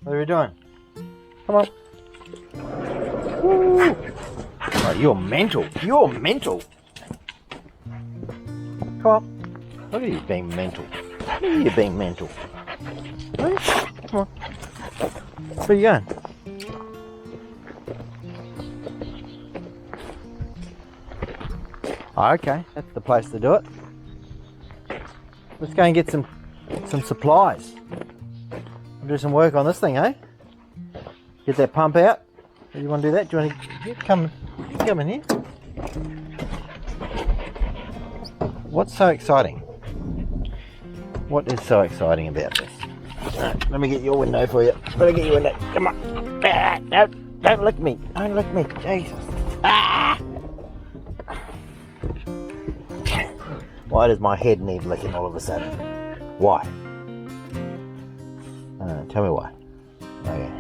What are we doing? Come on. Woo. Oh, you're mental. You're mental. Come on. Look at you being mental. Look at you being mental. Hey, come on. Where are you going? Oh, okay, that's the place to do it. Let's go and get some supplies. Do some work on this thing, eh? Get that pump out. Do you want to do that? Do you want to come in here? What's so exciting? What is so exciting about this? Right, let me get your window for you. Let me get your window. Come on. Ah, no, don't lick me. Don't lick me. Jesus. Ah! Why does my head need licking all of a sudden? Why? Tell me why. Okay.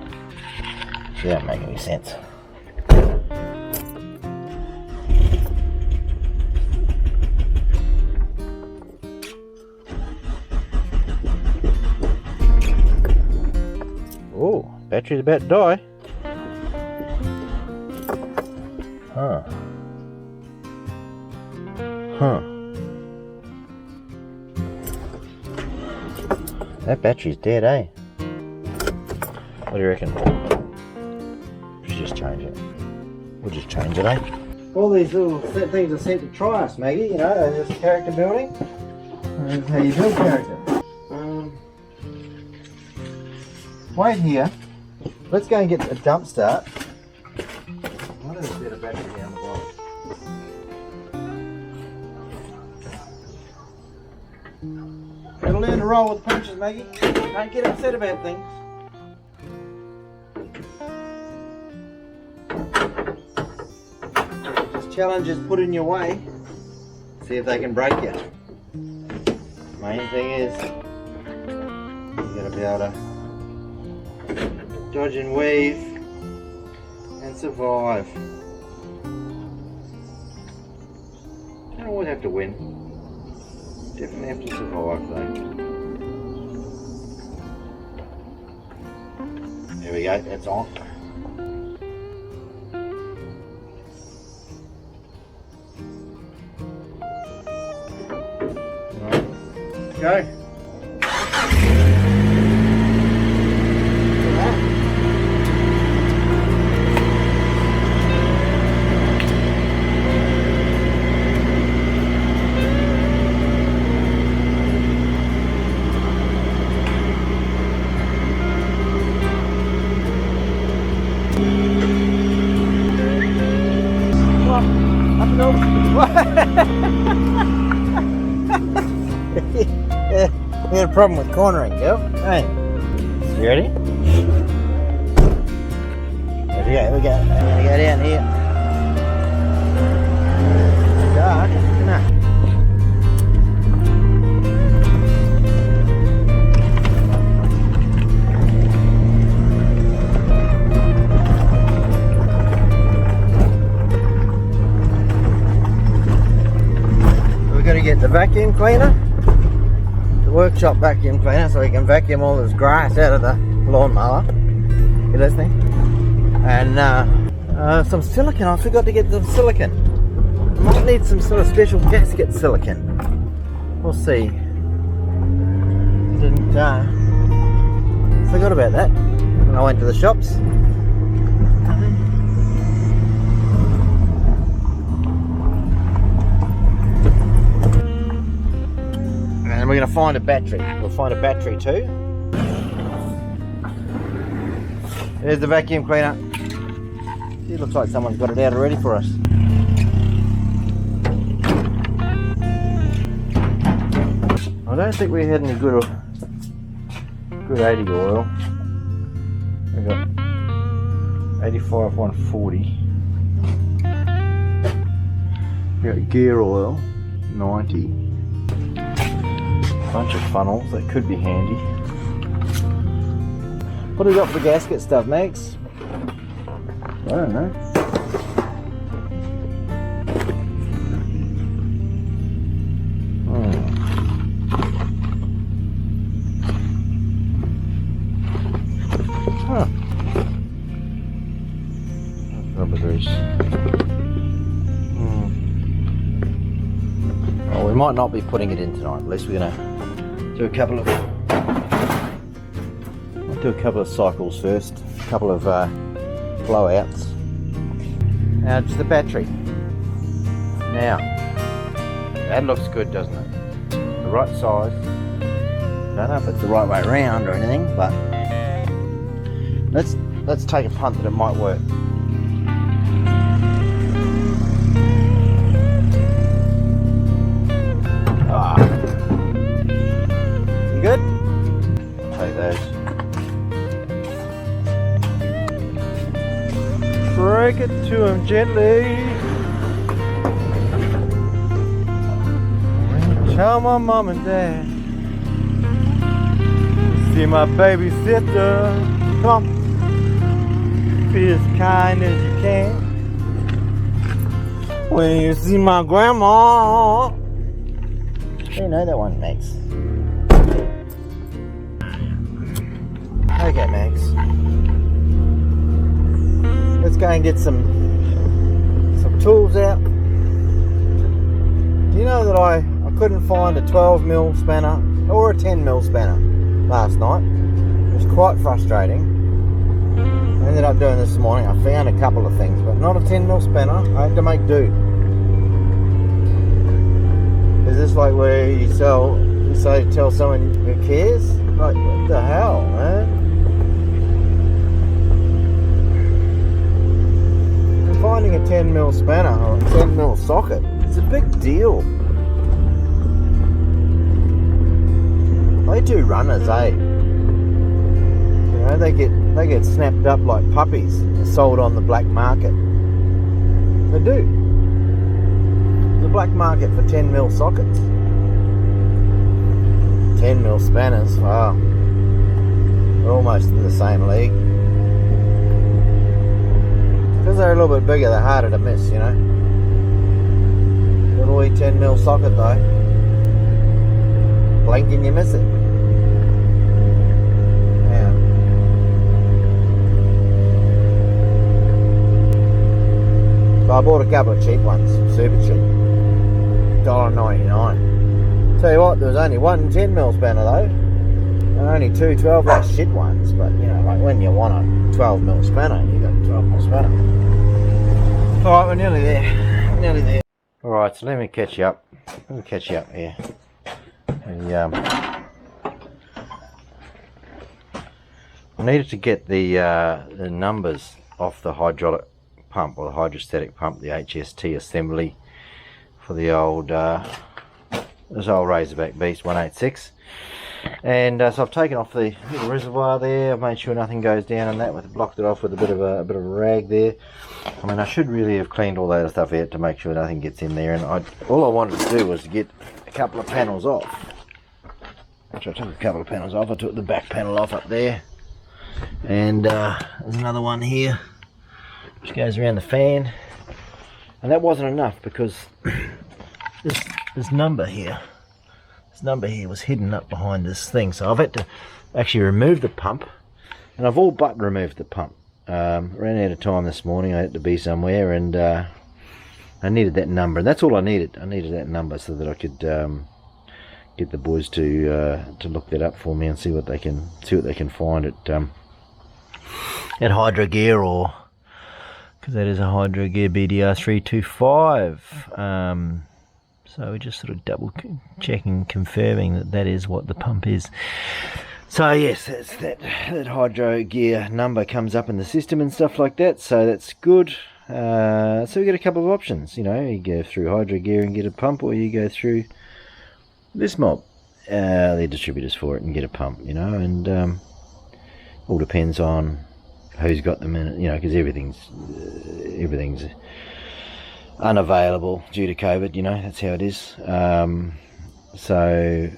She don't make any sense. Oh, battery's about to die. Huh. That battery's dead, eh? What do you reckon? We should just change it. We'll just change it, eh? All these little things are sent to try us, Maggie, you know, there's character building. That's how you build character. Wait here. Let's go and get a dump start. What is a bit of battery down the bottom? Gotta learn to roll with punches, Maggie. Don't get upset about things. Just challenges put in your way. See if they can break you. Main thing is, you gotta be able to dodge and weave and survive. Don't always have to win. Definitely have to survive though. There we go, that's on. Right. Go. We had a problem with cornering, girl. Hey, you ready? Here we go. I'm gonna go down here. Dark, isn't it? We've got to get the vacuum cleaner. Workshop vacuum cleaner so we can vacuum all this grass out of the lawnmower. You listening? And some silicone. I forgot to get the silicone. Might need some sort of special gasket silicone. We'll see. Didn't forgot about that when I went to the shops. And we're going to find a battery. We'll find a battery too. There's the vacuum cleaner. It looks like someone's got it out already for us. I don't think we had any good 80 oil. We got 85 140. We got gear oil 90. Bunch of funnels that could be handy. What do we got for gasket stuff, Max? I don't know. might not be putting it in tonight. At least we're gonna do a couple of cycles first, a couple of blowouts. Now it's the battery. Now that looks good, doesn't it? The right size. Don't know if it's the right way around or anything, but let's take a punt that it might work. You good? I'll take those. Break it to him gently. Tell my mom and dad. See my baby sister. Come on. Be as kind as you can. When you see my grandma. You know that one, Max. Okay, Max. Let's go and get some tools out. Do you know that I couldn't find a 12mm spanner or a 10mm spanner last night? It was quite frustrating. I ended up doing this morning. I found a couple of things, but not a 10mm spanner. I had to make do. Is this like where you tell someone who cares? Like, what the hell, man? And finding a 10mm spanner or a 10mm socket is a big deal. They do runners, eh? You know, they get snapped up like puppies and sold on the black market. They do. The black market for 10mm sockets. 10mm spanners, wow. They're almost in the same league. Because they're a little bit bigger, they're harder to miss, you know. Little wee 10mm socket though. Blink and you miss it. Yeah. So I bought a couple of cheap ones, super cheap. $1.99. Tell you what, there was only one 10mm spanner though, and only two 12mm shit ones. But you know, like when you want a 12mm spanner, you got a 12mm spanner. All right, we're nearly there. Nearly there. All right, so let me catch you up. Let me catch you up here. I needed to get the numbers off the hydraulic pump, or the hydrostatic pump, the HST assembly for the old this old Razorback Beast 186, and so I've taken off the little reservoir there. I've made sure nothing goes down in that, blocked it off with a bit of a rag there. I mean, I should really have cleaned all that stuff out to make sure nothing gets in there, and all I wanted to do was to get a couple of panels off. So I took a couple of panels off. I took the back panel off up there, and there's another one here which goes around the fan, and that wasn't enough because this number here was hidden up behind this thing, so I've had to actually remove the pump, and I've all but removed the pump. Ran out of time this morning. I had to be somewhere, and I needed that number, and that's all I needed. I needed that number so that I could get the boys to look that up for me and see what they can find at Hydro Gear, or because that is a Hydro Gear BDR 325. So we're just sort of double checking, confirming that is what the pump is. So yes, that's that Hydro Gear number comes up in the system and stuff like that, so that's good. So we get a couple of options, you know. You go through Hydro Gear and get a pump, or you go through this mob, the distributors for it, and get a pump, you know. And all depends on who's got them in it, you know, because everything's unavailable due to COVID, you know. That's how it is. So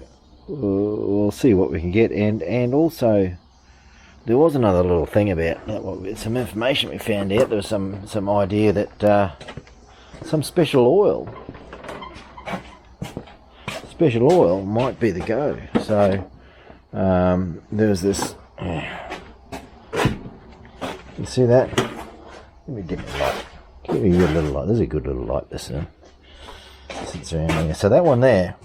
we'll see what we can get, and also there was another little thing about some information we found out. There was some idea that some special oil might be the go. So there was this. You see that? Let me give me a light. Give me a good little light. This is a good little light, this. sits around there. So that one there,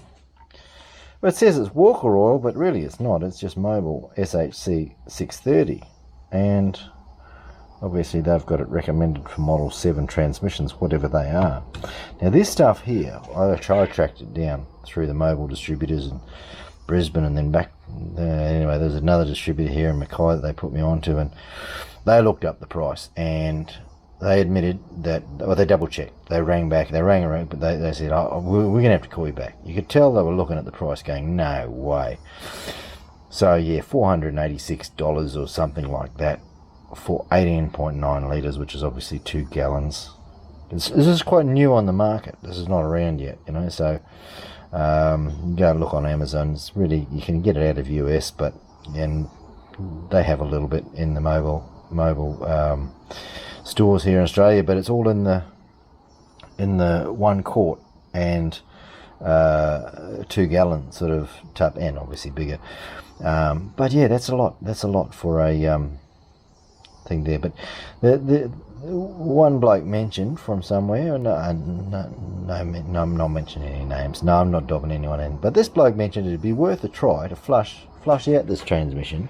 well, it says it's Walker oil, but really it's not. It's just Mobil SHC630, and obviously they've got it recommended for Model 7 transmissions, whatever they are. Now this stuff here, I tracked it down through the Mobil distributors in Brisbane and then back. Anyway, there's another distributor here in Mackay that they put me onto, and they looked up the price and they admitted that, well, they double checked. They rang back, they rang around, but they said, oh, we're going to have to call you back. You could tell they were looking at the price going, no way. So yeah, $486 or something like that for 18.9 litres, which is obviously 2 gallons. This is quite new on the market. This is not around yet, you know, so go and look on Amazon. It's really, you can get it out of US, but and they have a little bit in the Mobil stores here in Australia, but it's all in the 1 quart and 2 gallon sort of tub, and obviously bigger. But yeah, that's a lot for a thing there. But the one bloke mentioned from somewhere, no, I'm not mentioning any names. No, I'm not dobbing anyone in. But this bloke mentioned it'd be worth a try to flush out this transmission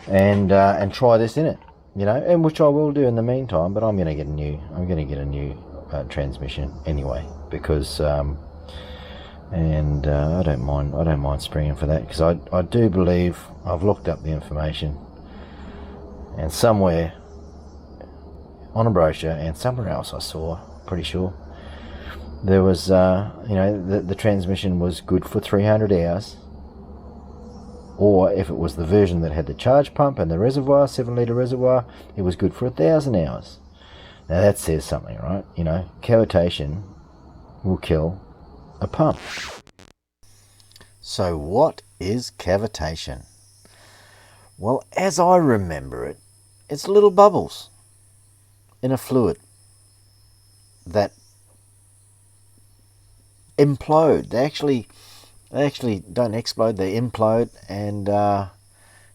and try this in it, you know, and which I will do in the meantime. But I'm going to get a new transmission anyway, because I don't mind springing for that, because I do believe I've looked up the information, and somewhere on a brochure and somewhere else I saw, pretty sure, there was you know, the transmission was good for 300 hours, or if it was the version that had the charge pump and the reservoir, 7 litre reservoir, it was good for 1,000 hours. Now that says something, right? You know, cavitation will kill a pump. So what is cavitation? Well, as I remember it, it's little bubbles in a fluid that implode. They actually don't explode, they implode, and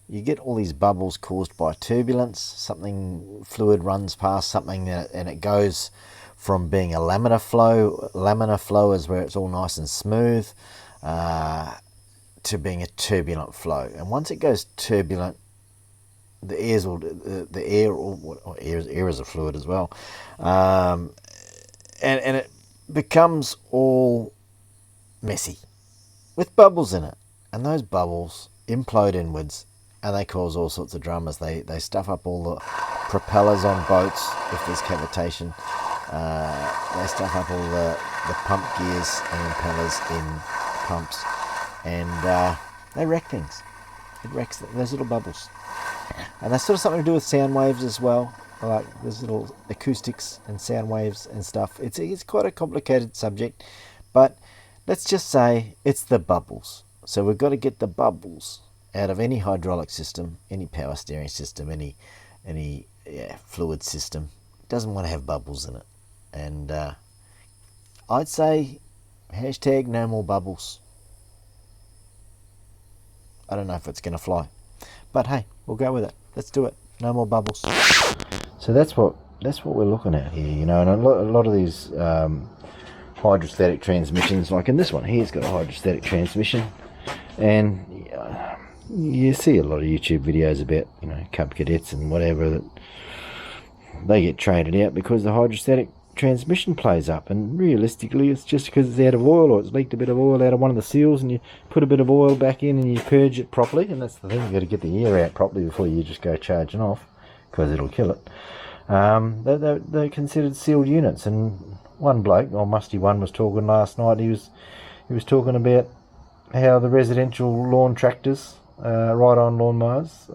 you get all these bubbles caused by turbulence. Something, fluid runs past something, and it goes from being a laminar flow is where it's all nice and smooth, to being a turbulent flow. And once it goes turbulent, the air is a fluid as well, and it becomes all messy with bubbles in it, and those bubbles implode inwards, and they cause all sorts of dramas. They stuff up all the propellers on boats if there's cavitation. They stuff up all the pump gears and impellers in pumps, and they wreck things. It wrecks those little bubbles. And that's sort of something to do with sound waves as well, like there's little acoustics and sound waves and stuff. It's quite a complicated subject, but let's just say it's the bubbles. So we've got to get the bubbles out of any hydraulic system, any power steering system, any fluid system. It doesn't want to have bubbles in it. And I'd say hashtag no more bubbles. I don't know if it's going to fly, but hey, we'll go with it. Let's do it. No more bubbles. So that's what we're looking at here, you know. And a lot of these hydrostatic transmissions, like in this one here, it's got a hydrostatic transmission, and you see a lot of YouTube videos about, you know, cub cadets and whatever, that they get traded out because the hydrostatic transmission plays up, and realistically it's just because it's out of oil, or it's leaked a bit of oil out of one of the seals, and you put a bit of oil back in and you purge it properly. And that's the thing, you've got to get the air out properly before you just go charging off, because it'll kill it. They're considered sealed units. And one bloke, or Musty One, was talking last night. He was talking about how the residential lawn tractors, ride-on lawnmowers,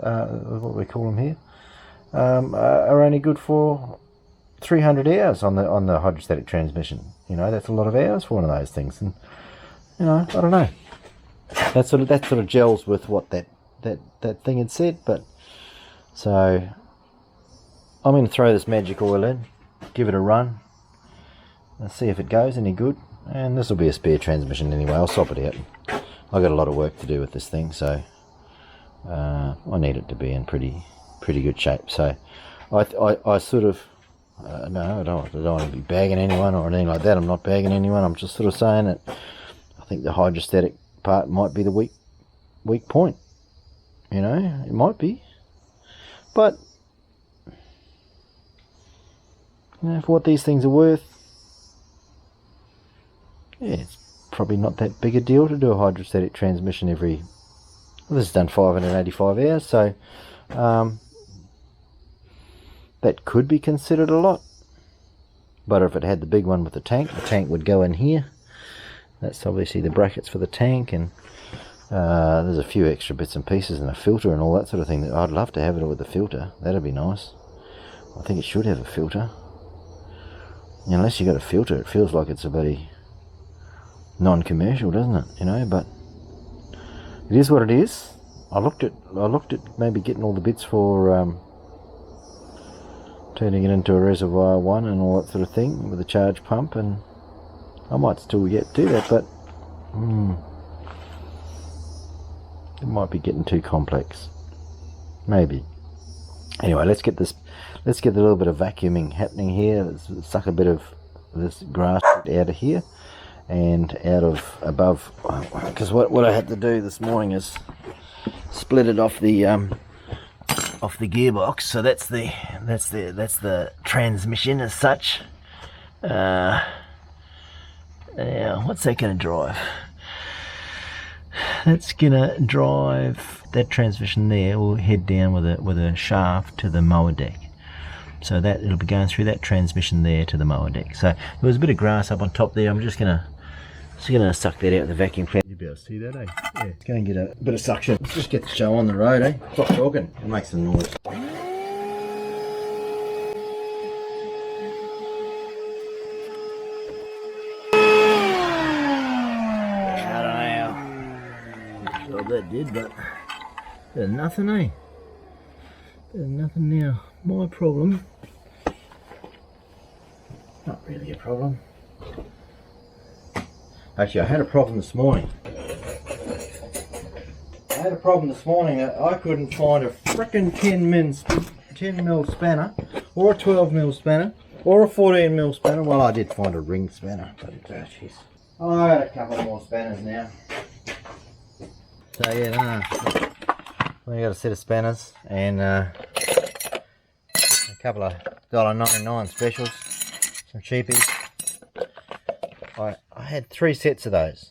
what we call them here, are only good for 300 hours on the hydrostatic transmission. You know, that's a lot of hours for one of those things. And you know, I don't know, that sort of gels with what that thing had said. But so I'm going to throw this magic oil in, give it a run, and see if it goes any good. And this will be a spare transmission anyway. I'll swap it out. I've got a lot of work to do with this thing, so I need it to be in pretty good shape. So I No, I don't want to be bagging anyone or anything like that. I'm not bagging anyone. I'm just sort of saying that I think the hydrostatic part might be the weak point. You know, it might be. But, you know, for what these things are worth, yeah, it's probably not that big a deal to do a hydrostatic transmission every... Well, this is done 585 hours, so that could be considered a lot. But if it had the big one with the tank would go in here. That's obviously the brackets for the tank, and there's a few extra bits and pieces and a filter and all that sort of thing. I'd love to have it with the filter. That'd be nice. I think it should have a filter. Unless you got a filter, it feels like it's a bloody non-commercial, doesn't it? You know, but it is what it is. I looked at maybe getting all the bits for turning it into a reservoir one and all that sort of thing with a charge pump, and I might still yet do that, but it might be getting too complex. Maybe. Anyway, let's get a little bit of vacuuming happening here. Let's suck a bit of this grass out of here and out of above, because what I had to do this morning is split it off the gearbox. So that's the transmission as such. Yeah, what's that going to drive? That's gonna drive that transmission there. Will head down with a shaft to the mower deck. So that it'll be going through that transmission there to the mower deck. So there was a bit of grass up on top there. I'm just gonna suck that out with the vacuum cleaner. You better see that, eh? Yeah. Let's go and get a bit of suction. Let's just get the show on the road, eh? Stop talking. It makes some noise. That did, but there's nothing, eh? There's nothing now. My problem, not really a problem. Actually, I had a problem this morning. That I couldn't find a frickin' 10 mil spanner, or a 12 mil spanner, or a 14 mil spanner. Well, I did find a ring spanner, but jeez. I got a couple more spanners now. So yeah, we got a set of spanners and a couple of $1.99 specials, some cheapies. I had 3 sets of those.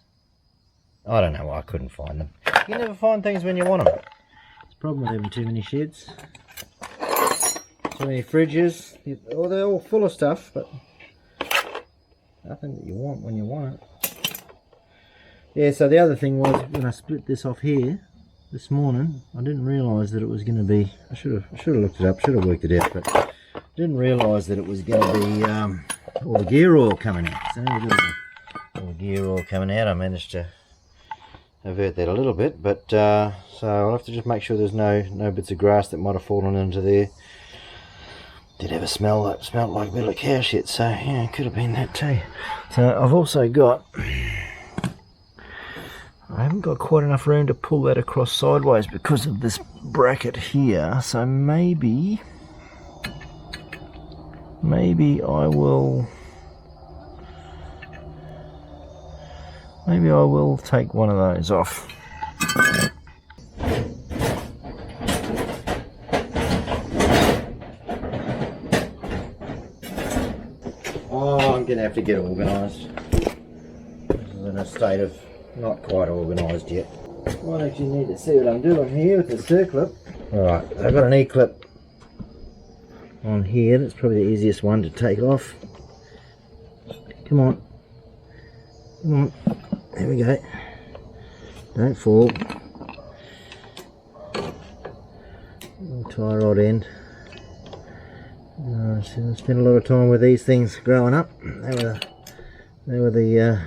I don't know why I couldn't find them. You never find things when you want them. It's a problem with having too many sheds, too many fridges. Oh, they're all full of stuff, but nothing that you want when you want it. Yeah, so the other thing was, when I split this off here this morning, I didn't realise that it was going to be, I should have looked it up, should have worked it out, but didn't realise that it was going to be all the gear oil coming out. So all the gear oil coming out, I managed to avert that a little bit, but so I'll have to just make sure there's no bits of grass that might have fallen into there. Did have a smell that smelled like a bit of cow shit, so yeah, it could have been that too. So I've also got, I haven't got quite enough room to pull that across sideways because of this bracket here, so maybe I will take one of those off. Oh, I'm gonna have to get organised. This is in a state of not quite organised yet. Might actually need to see what I'm doing here with the circlip. Alright, I've got an E-clip on here. That's probably the easiest one to take off. Come on. Come on. There we go. Don't fall. Little tie rod end. I spent a lot of time with these things growing up. They were the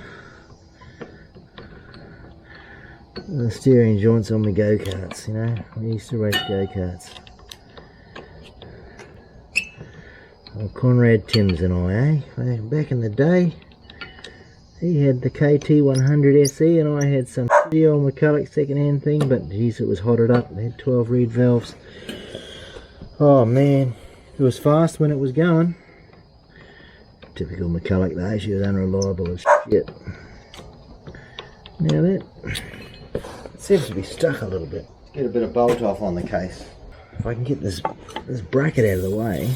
steering joints on my go-karts, you know. We used to race go-karts. Well, Conrad Timms and I, eh? Back in the day, he had the KT100 SE and I had some shitty old McCulloch second-hand thing, but geez, it was hotted up. It had 12 reed valves. Oh man, it was fast when it was going. Typical McCulloch though, she was unreliable as shit. Now that seems to be stuck a little bit. Get a bit of bolt off on the case. If I can get this bracket out of the way.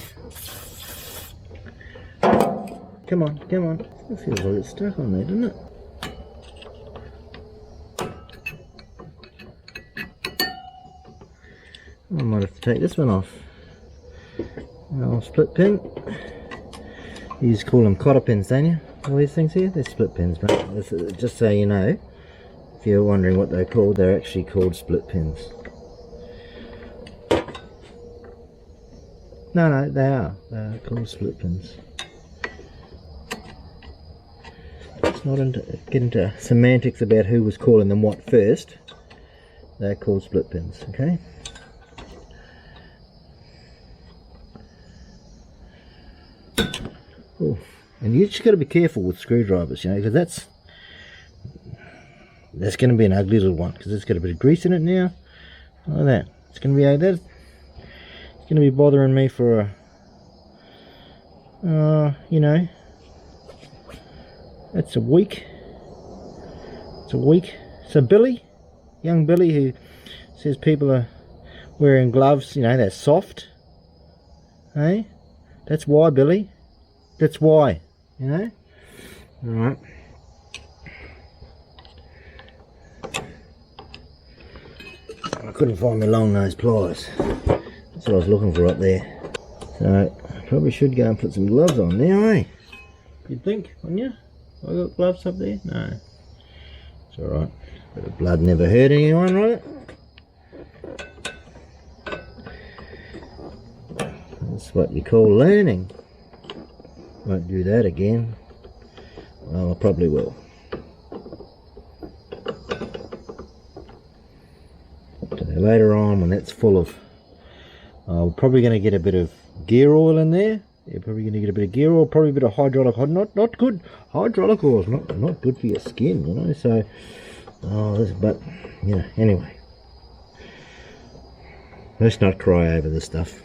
Come on, come on. It feels like it's stuck on there, doesn't it? I might have to take this one off. Oh, split pin. You just call them cotter pins, don't you? All these things here, they're split pins, mate. This is, just so you know, if you're wondering what they're called, they're actually called split pins. No, they are. They're called split pins. Let's not get into semantics about who was calling them what first. They're called split pins, okay? Ooh. And you just got to be careful with screwdrivers, you know, because that's going to be an ugly little one, because it's got a bit of grease in it now, like that. It's going to be it's going to be bothering me for you know, it's a week. So Billy, young Billy, who says people are wearing gloves, you know, they're soft. Hey, that's why, Billy. That's why, you know. All right. I couldn't find my long nose pliers. That's what I was looking for up there. So I probably should go and put some gloves on now, eh? You'd think, wouldn't you? I got gloves up there? No. It's alright. Bit of blood never hurt anyone, right? That's what you call learning. Won't do that again. Well, I probably will. So later on, when that's full of, we're probably going to get a bit of gear oil in there. You're probably going to get a bit of gear oil, probably a bit of hydraulic oil. Not good. Hydraulic oil is not good for your skin, you know. So, but you know, anyway, let's not cry over this stuff.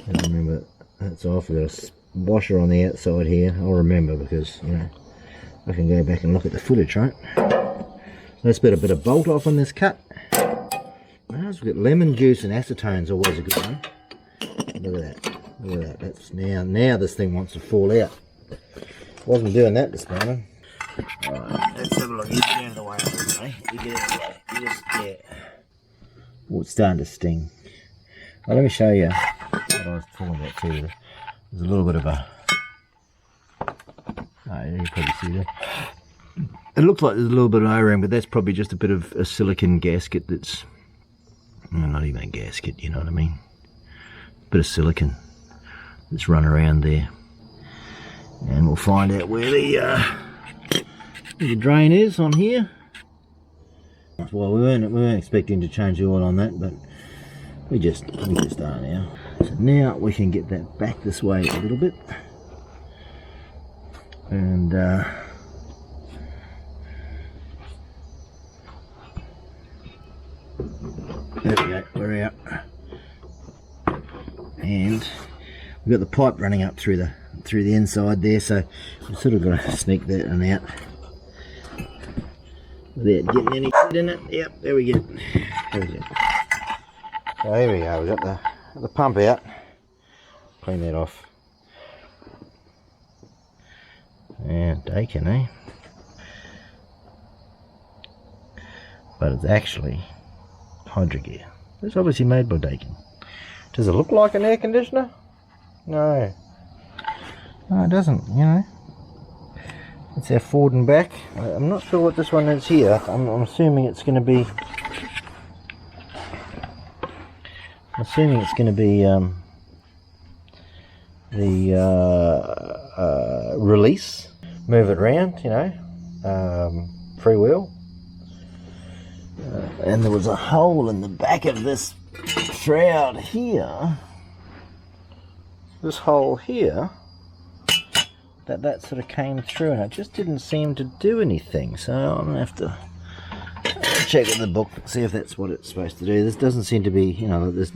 And remember, that's off. We've got a washer on the outside here. I'll remember, because you know I can go back and look at the footage, right? Let's put a bit of bolt off on this cut. We've got lemon juice and acetone's always a good one. Look at that. Look at that. That's now this thing wants to fall out. Wasn't doing that this morning. Alright, let's have a look. You get out of the way, okay? You get out of the way. You just get. Oh, it's starting to sting. Well, let me show you what I was talking about too. There's a little bit of a. Oh, you can probably see that. It looks like there's a little bit of O-ring, but that's probably just a bit of a silicone gasket that's. Well, not even a gasket, you know what I mean? A bit of silicone that's run around there. And we'll find out where the drain is on here. Well, we weren't expecting to change the oil on that, but we just are now. So now we can get that back this way a little bit. And there we go, we're out. And we've got the pipe running up through the inside there, so we've sort of got to sneak that one out without getting any shit in it. Yep, there we go. There we go. So here we go, we've got the pump out. Clean that off. And Dakin, eh? But it's actually Hydrogear. It's obviously made by Dakin. Does it look like an air conditioner? No. No, it doesn't, you know. It's our forward and back. I'm not sure what this one is here. I'm assuming it's going to be... the release. Move it around, you know. Freewheel. And there was a hole in the back of this shroud here. This hole here. That sort of came through, and it just didn't seem to do anything. So I'm gonna have to check in the book, see if that's what it's supposed to do. This doesn't seem to be, you know, there's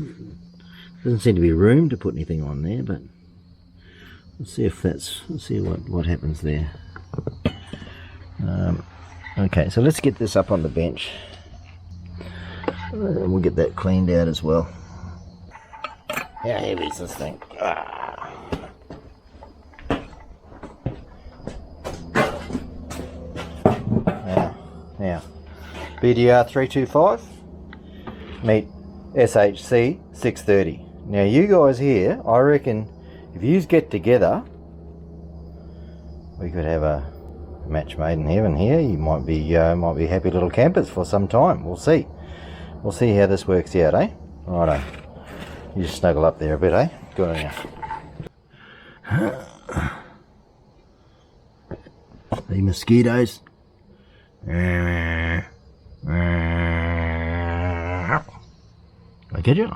doesn't seem to be room to put anything on there, but Let's see if that's, let's see what happens there. Okay, so let's get this up on the bench. And we'll get that cleaned out as well. How heavy is this thing? Now, BDR 325 meet SHC630. Now you guys here, I reckon if you get together, we could have a match made in heaven here. You might be happy little campers for some time. We'll see. We'll see how this works out, eh? Righto. You just snuggle up there a bit, eh? Good on you. The mosquitoes. I get you.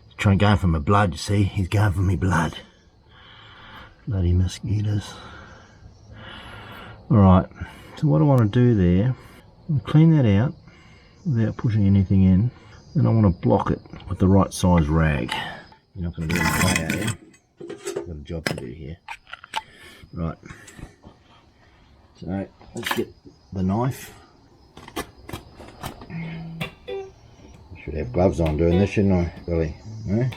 He's trying going for my blood, you see. He's going for my blood. Bloody mosquitoes. Alright, so what I want to do there, I'll clean that out without pushing anything in. Then I want to block it with the right size rag. You're not going to do anything, are you? I've got a job to do here. Right. So let's get the knife. I should have gloves on doing this, shouldn't I, Billy? No?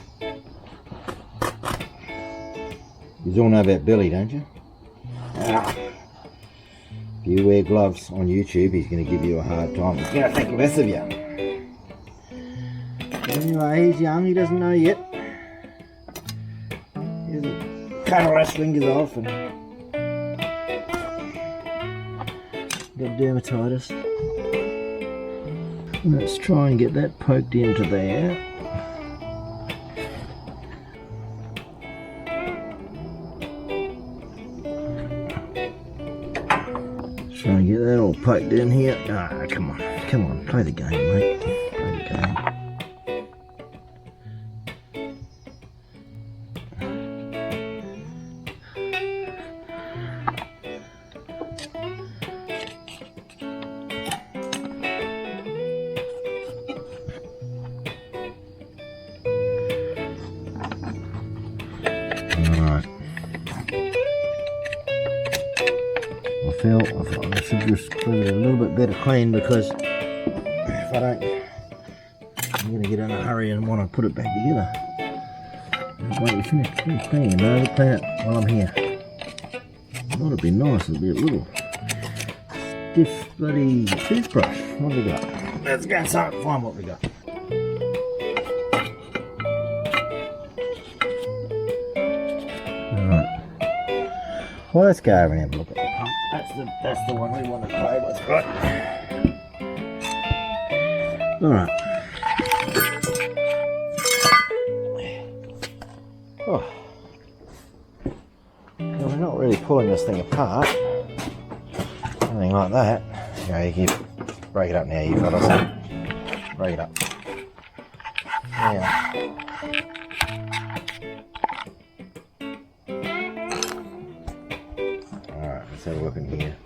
You all know about Billy, don't you? If you wear gloves on YouTube, he's going to give you a hard time. He's going to think less of you. Anyway, he's young, he doesn't know yet. He hasn't cut all his fingers off and got dermatitis. Let's try and get that poked into there. Try and get that all poked in here. Ah, come on, play the game, mate. Play the game. I should just give it a little bit better clean, because if I don't, I'm going to get in a hurry and want to put it back together. Just wait to finish cleaning, you know, clean it while I'm here. Thought it'd be nice, it'd be a little stiff bloody toothbrush. What have we got? Let's go inside and find what we got. Alright. Well, let's go over and have a look at the pump. That's the one we want to play with, right? Alright. Oh. Now, we're not really pulling this thing apart. Anything like that. You know, you can break it up now, you fellas. Break it up. Yeah. Alright, let's have a look in here.